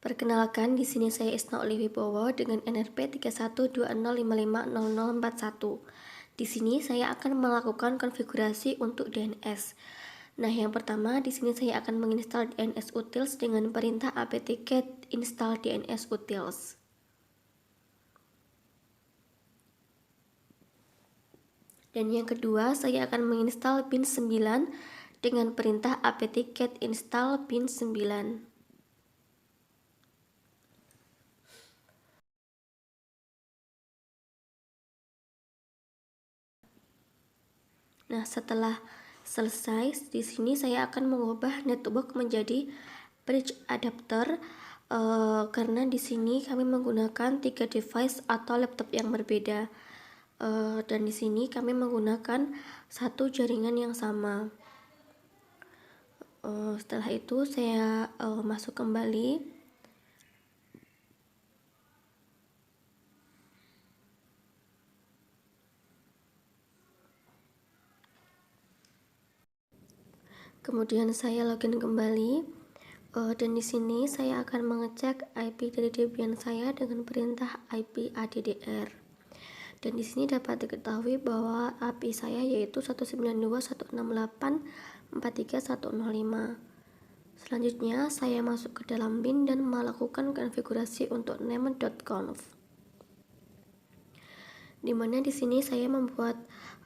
Perkenalkan, di sini saya Isna Olivibowo dengan NRP 3120550041. Di sini saya akan melakukan konfigurasi untuk DNS. Nah, yang pertama di sini saya akan menginstal DNS utils dengan perintah apt-get install DNS utils. Dan yang kedua, saya akan menginstal bin 9 dengan perintah apt-get install bin 9. Nah, setelah selesai, di sini saya akan mengubah network menjadi bridge adapter karena di sini kami menggunakan 3 device atau laptop yang berbeda. Dan di sini kami menggunakan satu jaringan yang sama. Setelah itu saya masuk kembali. Kemudian saya login kembali, dan di sini saya akan mengecek IP dari Debian saya dengan perintah IP addr. Dan di sini dapat diketahui bahwa API saya yaitu 192.168.43.105. Selanjutnya saya masuk ke dalam bin dan melakukan konfigurasi untuk name.conf. Dimana di sini saya membuat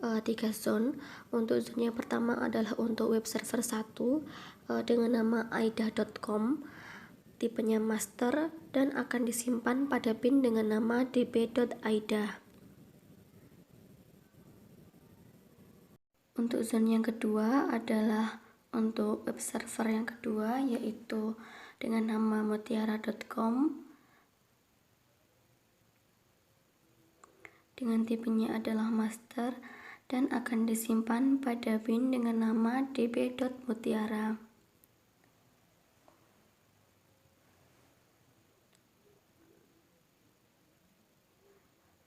3 zone. Untuk zone yang pertama adalah untuk web server 1 dengan nama aida.com, tipenya master dan akan disimpan pada bin dengan nama db.aida. Untuk zone yang kedua adalah untuk web server yang kedua, yaitu dengan nama mutiara.com dengan tipenya adalah master dan akan disimpan pada bin dengan nama db.mutiara.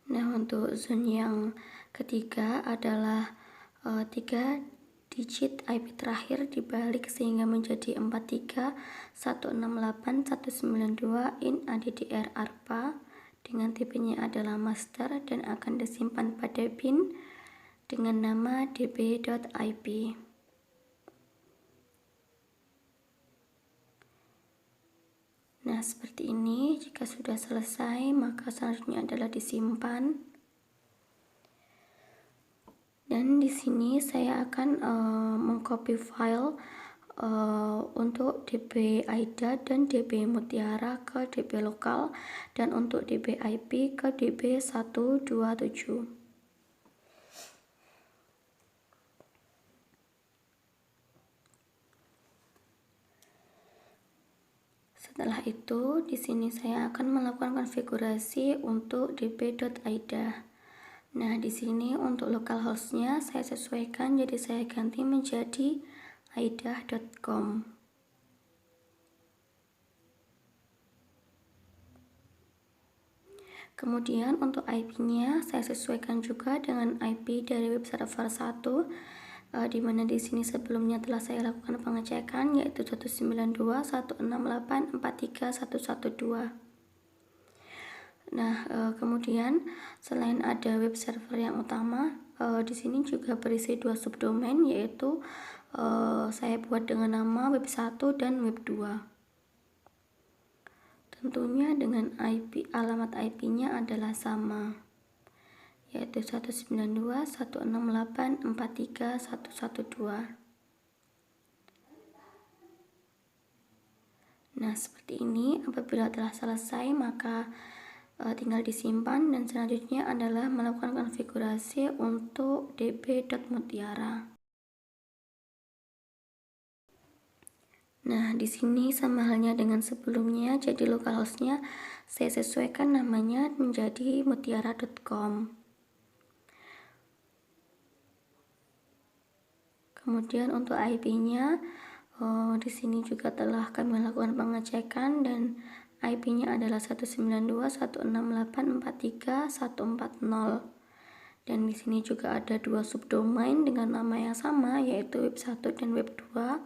Nah, untuk zone yang ketiga adalah 3 digit IP terakhir dibalik sehingga menjadi 43.168.192 in addr arpa dengan tipenya adalah master dan akan disimpan pada bin dengan nama db.ip. Nah, seperti ini. Jika sudah selesai, maka selanjutnya adalah disimpan. Dan di sini saya akan mengcopy file untuk DB Aida dan DB Mutiara ke DB lokal dan untuk DB IP ke DB 127. Setelah itu, di sini saya akan melakukan konfigurasi untuk db.aida. Nah, di sini untuk localhost-nya saya sesuaikan, jadi saya ganti menjadi aida.com. Kemudian untuk IP-nya saya sesuaikan juga dengan IP dari web server 1, di mana di sini sebelumnya telah saya lakukan pengecekan, yaitu 192.168.43.112. Nah, kemudian selain ada web server yang utama, di sini juga berisi 2 subdomain, yaitu saya buat dengan nama web 1 dan web 2. Tentunya dengan IP, alamat IP-nya adalah sama, yaitu 192.168.43.112. Nah, seperti ini. Apabila telah selesai, maka tinggal disimpan dan selanjutnya adalah melakukan konfigurasi untuk db.mutiara. Nah, di sini sama halnya dengan sebelumnya, jadi localhost-nya saya sesuaikan namanya menjadi mutiara.com. Kemudian untuk IP-nya di sini juga telah kami lakukan pengecekan dan IP-nya adalah 192.168.43.140. Dan di sini juga ada 2 subdomain dengan nama yang sama, yaitu web 1 dan web 2.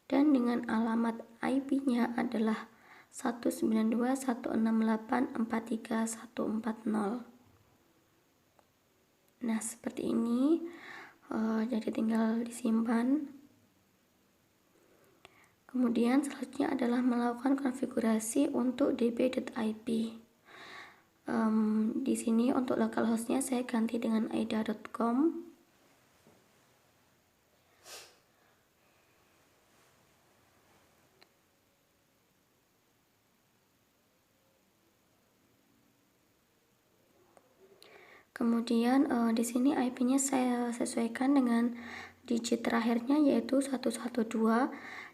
Dan dengan alamat IP-nya adalah 192.168.43.140. Nah, seperti ini. Jadi tinggal disimpan. Kemudian selanjutnya adalah melakukan konfigurasi untuk db.ip. Di sini untuk localhostnya saya ganti dengan aida.com. Kemudian di sini IP-nya saya sesuaikan dengan digit terakhirnya yaitu 112,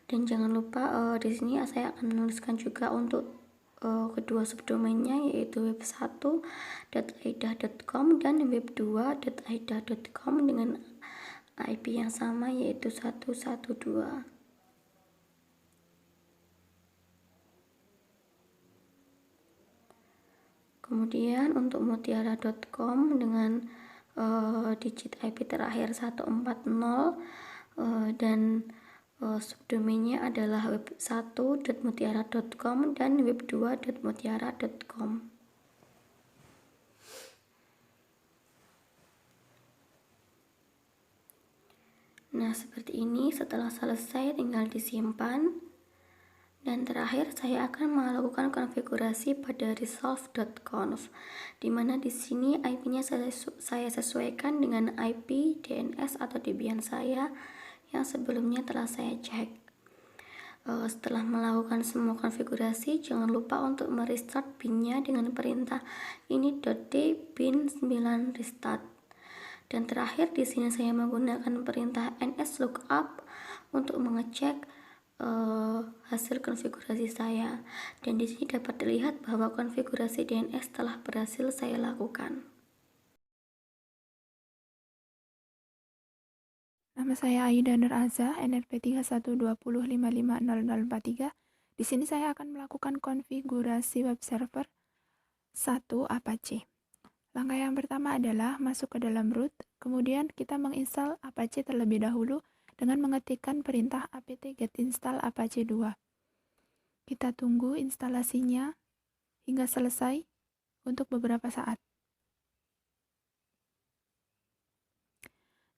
dan jangan lupa di sini saya akan menuliskan juga untuk kedua subdomainnya yaitu web1.aida.com dan web2.aida.com dengan IP yang sama yaitu 112. Kemudian untuk mutiara.com dengan digit IP terakhir 140 dan subdomainnya adalah web1.mutiara.com dan web2.mutiara.com. Nah, seperti ini. Setelah selesai tinggal disimpan. Dan terakhir saya akan melakukan konfigurasi pada resolve.conf, di mana di sini IP-nya saya sesuaikan dengan IP DNS atau Debian saya yang sebelumnya telah saya cek. Setelah melakukan semua konfigurasi, jangan lupa untuk merestart bin-nya dengan perintah ini.d bin 9 restart. Dan terakhir di sini saya menggunakan perintah nslookup untuk mengecek hasil konfigurasi saya, dan di sini dapat dilihat bahwa konfigurasi DNS telah berhasil saya lakukan. Nama saya Aida Nur Aza, NRP 3120550043. Di sini saya akan melakukan konfigurasi web server 1 Apache. Langkah yang pertama adalah masuk ke dalam root, kemudian kita menginstal Apache terlebih dahulu dengan mengetikkan perintah apt-get install apache 2. Kita tunggu instalasinya hingga selesai untuk beberapa saat.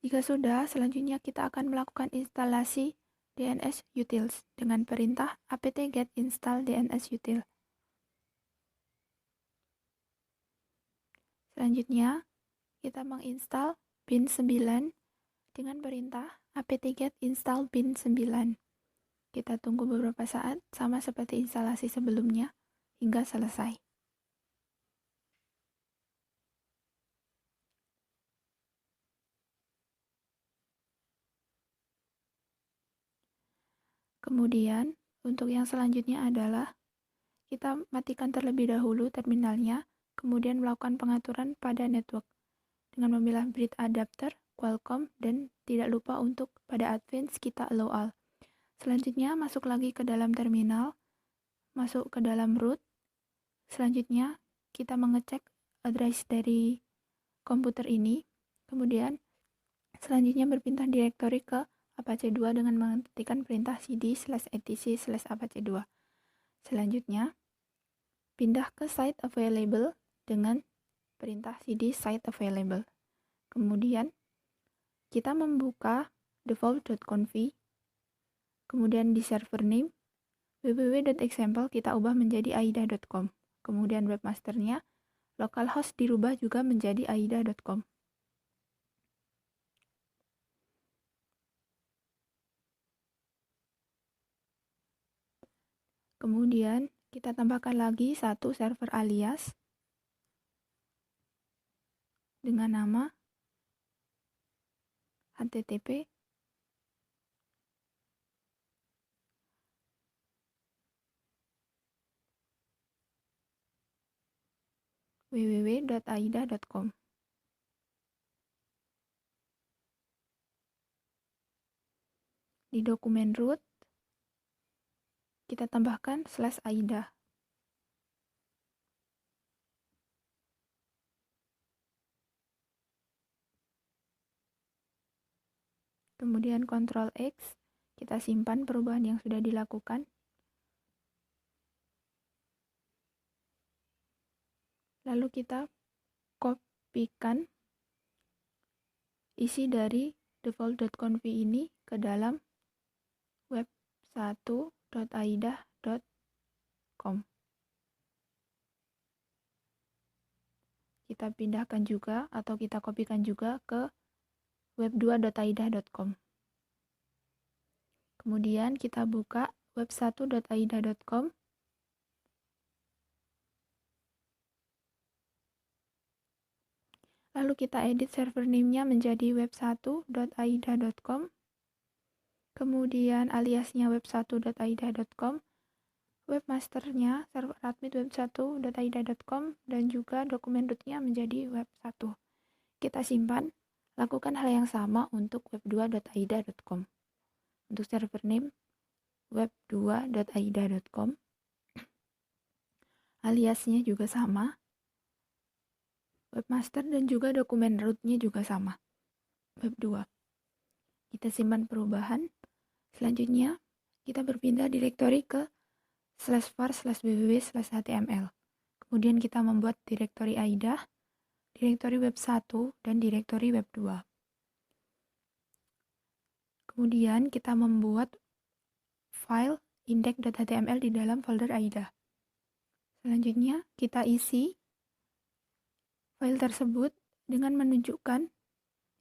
Jika sudah, selanjutnya kita akan melakukan instalasi DNS utils dengan perintah apt-get install DNS util. Selanjutnya, kita menginstal bin 9 dengan perintah apt-get install bin 9. Kita tunggu beberapa saat, sama seperti instalasi sebelumnya, hingga selesai. Kemudian, untuk yang selanjutnya adalah kita matikan terlebih dahulu terminalnya, kemudian melakukan pengaturan pada network dengan memilah bridge adapter, Qualcomm, dan tidak lupa untuk pada advance kita allow all. Selanjutnya masuk lagi ke dalam terminal, masuk ke dalam root. Selanjutnya kita mengecek address dari komputer ini. Kemudian selanjutnya berpindah direktori ke Apache 2 dengan mengetikkan perintah cd/etc/apache 2. Selanjutnya pindah ke site available dengan perintah cd site available. Kemudian kita membuka default.conf. Kemudian di server name www.example kita ubah menjadi aida.com. Kemudian webmasternya localhost dirubah juga menjadi aida.com. Kemudian kita tambahkan lagi satu server alias dengan nama http www.aida.com. Di dokumen root kita tambahkan /aida. Kemudian Ctrl X, kita simpan perubahan yang sudah dilakukan. Lalu kita kopikan isi dari default.conv ini ke dalam web1.aidah.com. Kita pindahkan juga atau kita kopikan juga ke web2.aidah.com. Kemudian kita buka web1.aidah.com. Lalu kita edit server name-nya menjadi web1.aidah.com. Kemudian aliasnya web1.aidah.com. Webmasternya server admin web1.aidah.com dan juga dokumen rootnya menjadi web1. Kita simpan. Lakukan hal yang sama untuk web2.aidah.com. Untuk server name web2.aidah.com. Aliasnya juga sama. Webmaster dan juga dokumen rootnya juga sama. Web2. Kita simpan perubahan. Selanjutnya, kita berpindah direktori ke /var/www/html. Kemudian kita membuat direktori aidah, direktori web1, dan direktori web2. Kemudian kita membuat file index.html di dalam folder aidah. Selanjutnya, kita isi file tersebut dengan menunjukkan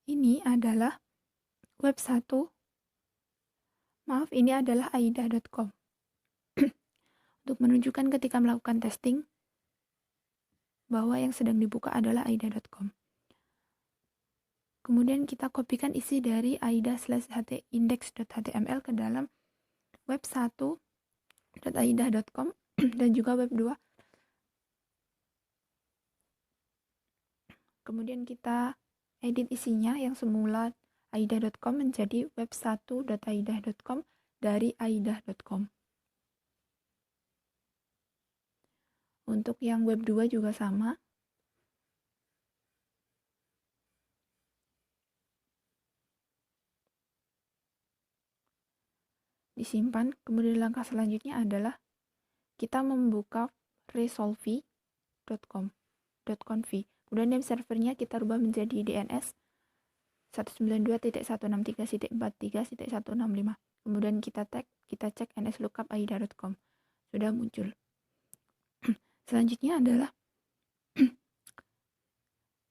ini adalah web1. Maaf, ini adalah aidah.com. Untuk menunjukkan ketika melakukan testing bahwa yang sedang dibuka adalah aidah.com. Kemudian kita kopikan isi dari aidah/index.html ke dalam web1.aidah.com dan juga web2. Kemudian kita edit isinya yang semula aidah.com menjadi web1.aidah.com dari aidah.com. Untuk yang web2 juga sama. Disimpan. Kemudian langkah selanjutnya adalah kita membuka resolvi.conv. Kemudian name servernya kita rubah menjadi DNS 192.163.43.165. Kemudian kita cek nslookup aidah.com. Sudah muncul. Selanjutnya adalah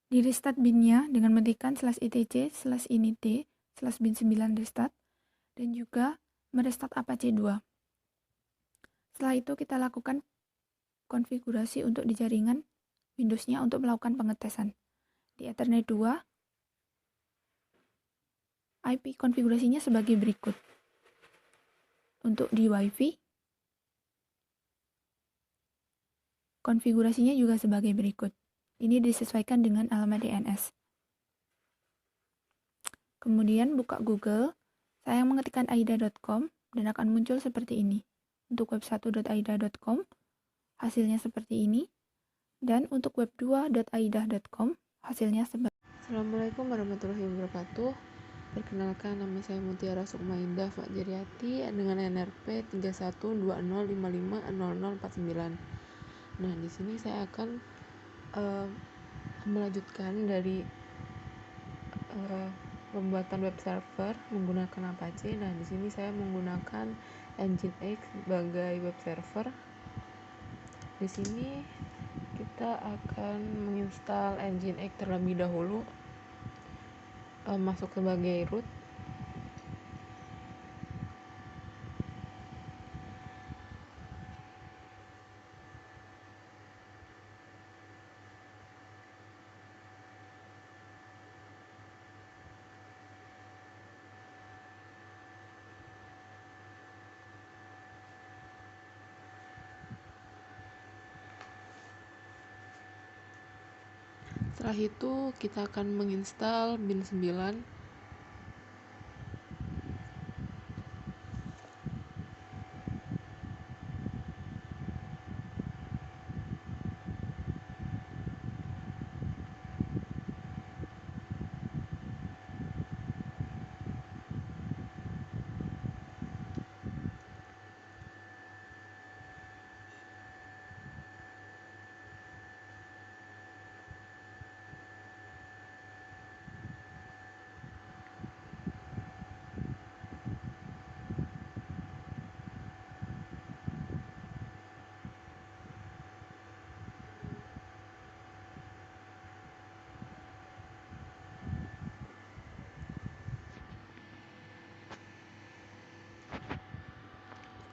di restart bin-nya dengan mengetikkan /etc/init/bin9 restart dan juga merestart Apache 2. Setelah itu kita lakukan konfigurasi untuk di jaringan Windows-nya untuk melakukan pengetesan. Di Ethernet 2, IP konfigurasinya sebagai berikut. Untuk di WiFi, konfigurasinya juga sebagai berikut. Ini disesuaikan dengan alamat DNS. Kemudian buka Google, saya mengetikkan aidah.com dan akan muncul seperti ini. Untuk web1.aidah.com, hasilnya seperti ini. Dan untuk web2.aidah.com, hasilnya seperti ini. Assalamualaikum warahmatullahi wabarakatuh. Perkenalkan, nama saya Mutiara Sukmaindah Fajriati dengan NRP 3120550049. Nah, di sini saya akan melanjutkan dari pembuatan web server menggunakan Apache. Nah, di sini saya menggunakan Nginx sebagai web server. Di sini kita akan menginstal Nginx terlebih dahulu. Masuk sebagai root. Setelah itu kita akan menginstal bin9.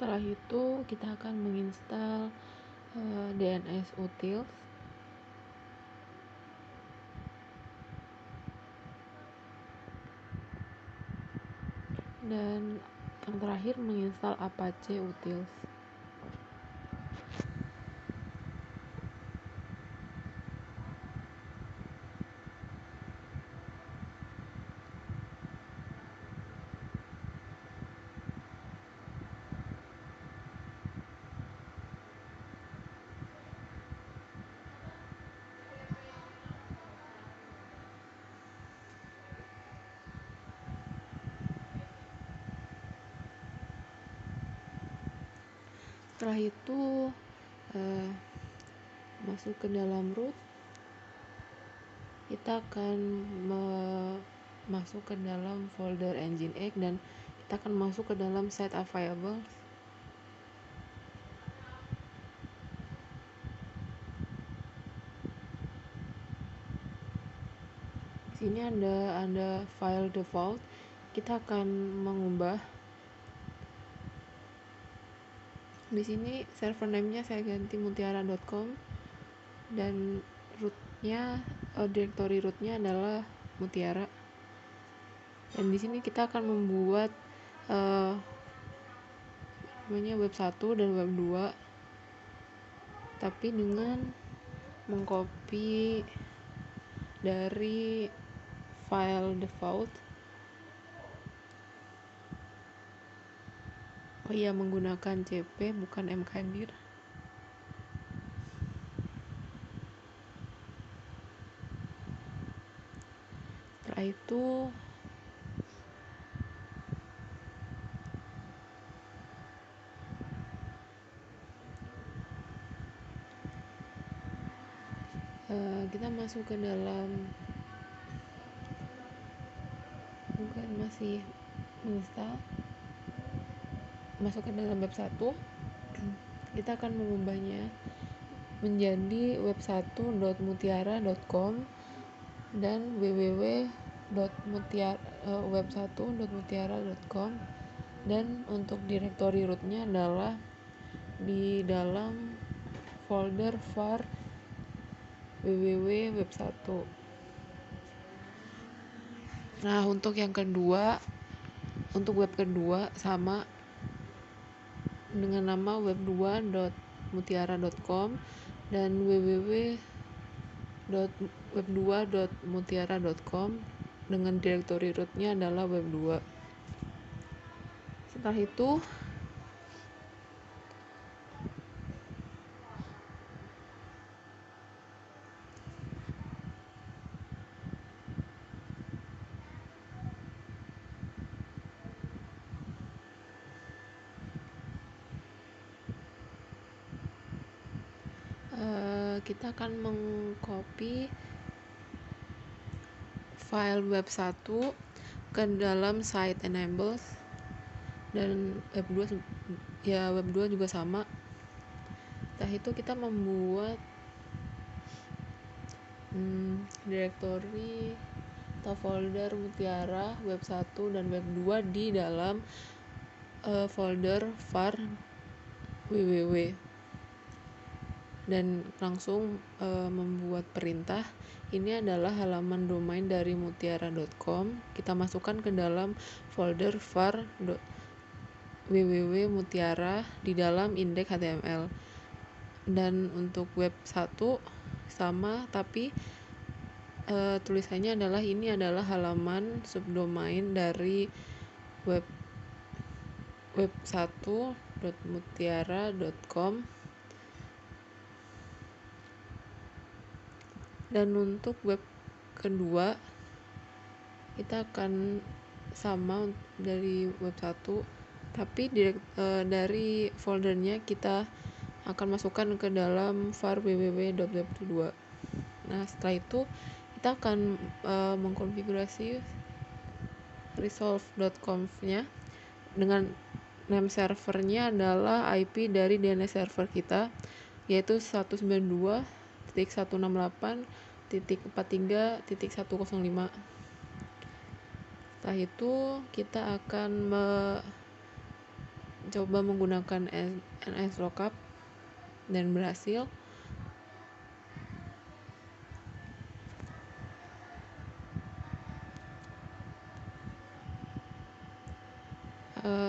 Setelah itu kita akan menginstal DNS utils. Dan yang terakhir menginstal Apache utils. Setelah itu masuk ke dalam root, kita akan masuk ke dalam folder Nginx dan kita akan masuk ke dalam set available. Di sini ada file default. Kita akan mengubah. Di sini server name-nya saya ganti mutiara.com dan rootnya directory rootnya adalah mutiara. Dan di sini kita akan membuat namanya web 1 dan web 2, tapi dengan mengcopy dari file default. Menggunakan cp bukan mkdir. Setelah itu kita masuk ke dalam, bukan masih menginstal, masuk ke dalam web 1. Kita akan mengubahnya menjadi web1.mutiara.com dan web1.mutiara.com, dan untuk directory rootnya adalah di dalam folder var www.web1. Nah, untuk yang kedua, untuk web kedua sama dengan nama web2.mutiara.com dan web2.mutiara.com dengan directory rootnya adalah web2. Setelah itu kita akan mengcopy file web 1 ke dalam site enables, dan web 2 juga sama. Setelah itu kita membuat directory atau folder mutiara web 1 dan web 2 di dalam folder var www, dan langsung membuat perintah. Ini adalah halaman domain dari mutiara.com. Kita masukkan ke dalam folder var www.mutiara di dalam index HTML. Dan untuk web 1 sama, tapi tulisannya adalah ini adalah halaman subdomain dari web 1.mutiara.com. Dan untuk web kedua kita akan sama dari web 1, tapi dari foldernya kita akan masukkan ke dalam var www.web2. Nah, setelah itu kita akan mengkonfigurasi resolve.conf-nya dengan name servernya adalah IP dari DNS server kita, yaitu 192.168.43.105. Setelah itu kita akan coba menggunakan NS lookup dan berhasil.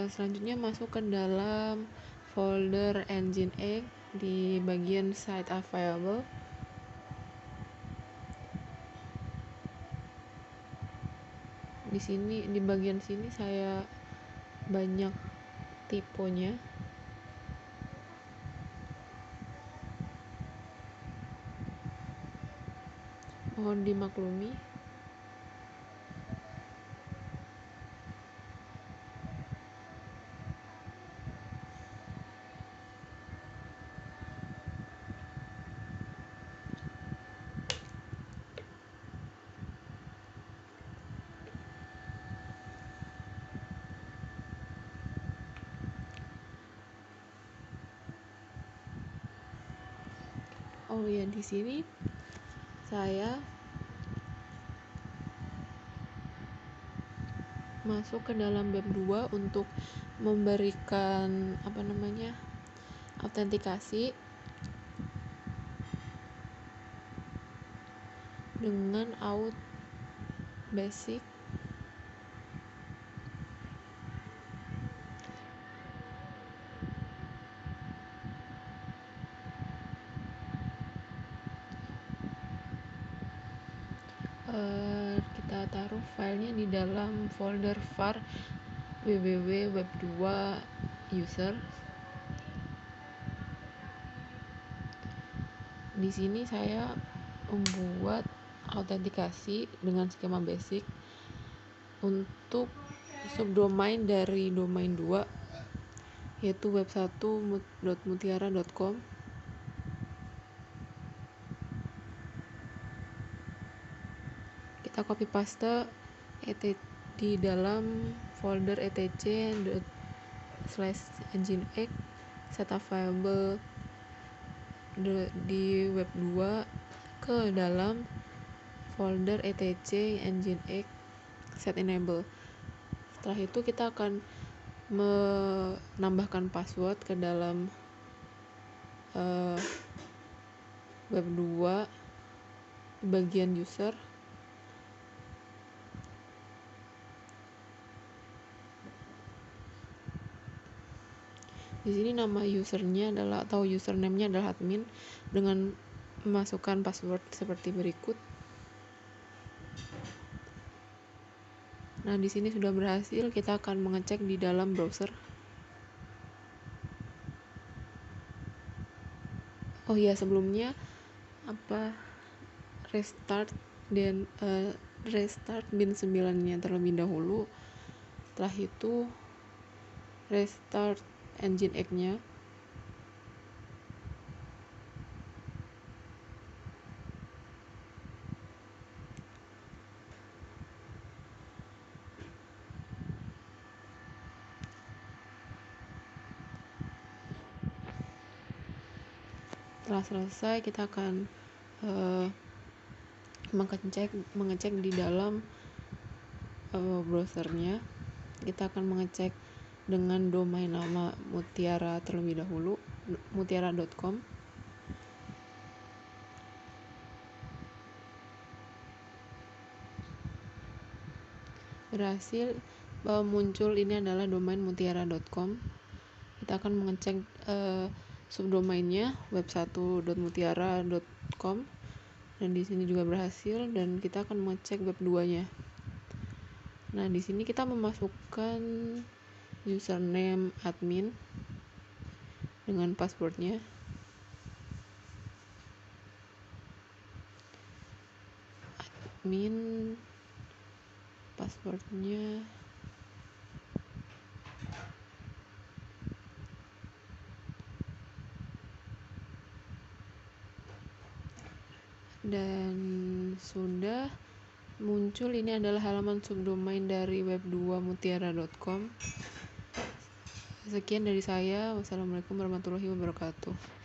Selanjutnya masuk ke dalam folder Nginx di bagian site available. Di sini, di bagian sini saya banyak tipenya. Mohon dimaklumi. Oh ya, di sini saya masuk ke dalam web 2 untuk memberikan autentikasi dengan auth basic. Kita taruh filenya di dalam folder var www.web2 user. Di sini saya membuat autentikasi dengan skema basic untuk subdomain dari domain 2, yaitu web1.mutiara.com. Kita copy paste di dalam folder etc/nginx set available di web 2 ke dalam folder etc nginx set enable. Setelah itu kita akan menambahkan password ke dalam web 2 di bagian user. Di sini nama usernya adalah atau username-nya adalah admin dengan memasukkan password seperti berikut. Nah, di sini sudah berhasil. Kita akan mengecek di dalam browser. Oh ya, sebelumnya restart bin 9-nya terlebih dahulu. Setelah itu restart Nginx-nya. Setelah selesai, kita akan mengecek di dalam browsernya. Kita akan mengecek dengan domain nama Mutiara terlebih dahulu, mutiara.com. Berhasil muncul, ini adalah domain mutiara.com. Kita akan mengecek subdomainnya web1.mutiara.com, dan di sini juga berhasil, dan kita akan mengecek web 2-nya. Nah, di sini kita memasukkan username admin dengan passwordnya. Admin passwordnya dan sudah muncul. Ini adalah halaman subdomain dari web 2 mutiara.com. Sekian dari saya. Wassalamualaikum warahmatullahi wabarakatuh.